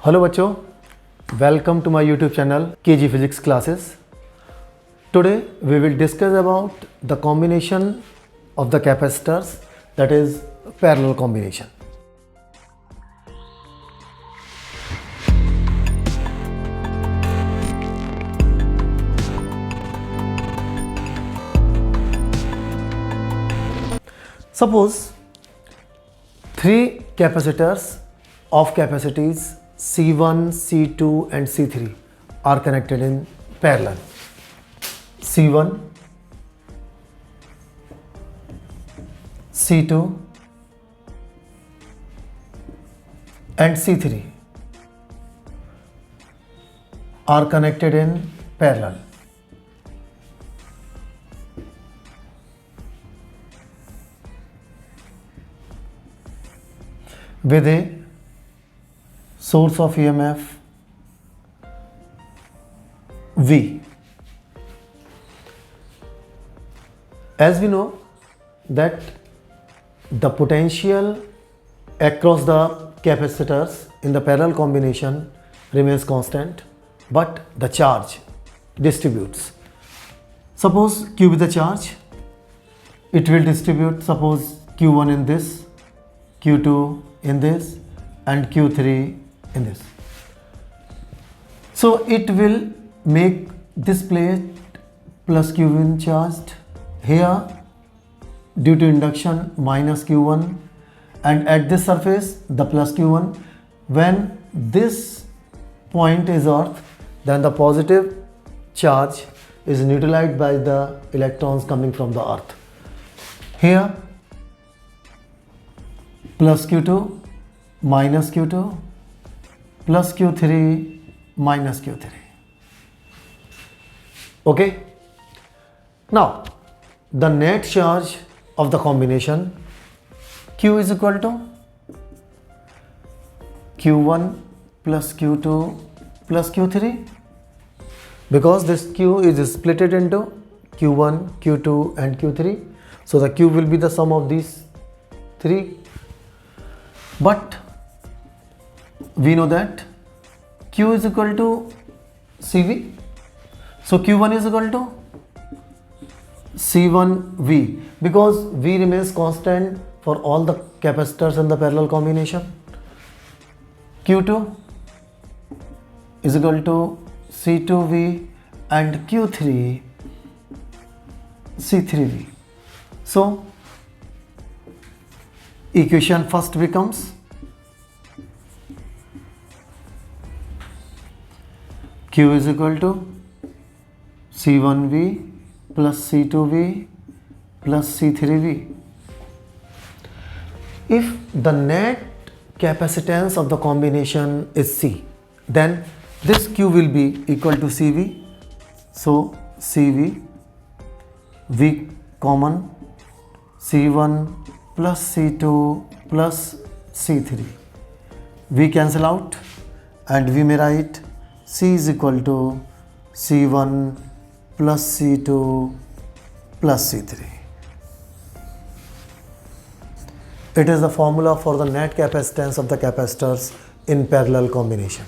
Hello बच्चों, welcome to my YouTube channel KG physics classes. Today we will discuss about the combination of the capacitors, that is parallel combination. Suppose three capacitors of capacities C1, C2 and C3 are connected in parallel. C1, C2 and C3 are connected in parallel. With a source of EMF V. As we know that the potential across the capacitors in the parallel combination remains constant, but the charge distributes. Suppose Q be the charge, it will distribute, suppose Q1 in this, Q2 in this and Q3 in this. So it will make this plate plus Q1 charged, here due to induction minus Q1, and at this surface the plus Q1. When this point is earth, then the positive charge is neutralized by the electrons coming from the earth. Here plus Q2 minus Q2 plus Q3 minus Q3. Okay, now the net charge of the combination Q is equal to Q1 plus Q2 plus Q3, because this Q is splitted into Q1, Q2 and Q3, so the Q will be the sum of these three. But we know that Q is equal to CV, so Q1 is equal to C1V, because V remains constant for all the capacitors in the parallel combination. Q2 is equal to C2V and Q3 C3V. So equation first becomes Q is equal to C1V plus C2V plus C3V. If the net capacitance of the combination is C, then this Q will be equal to CV. So CV, V common, C1 plus C2 plus C3. V cancel out and we may write C is equal to C1 plus C2 plus C3. It is the formula for the net capacitance of the capacitors in parallel combination.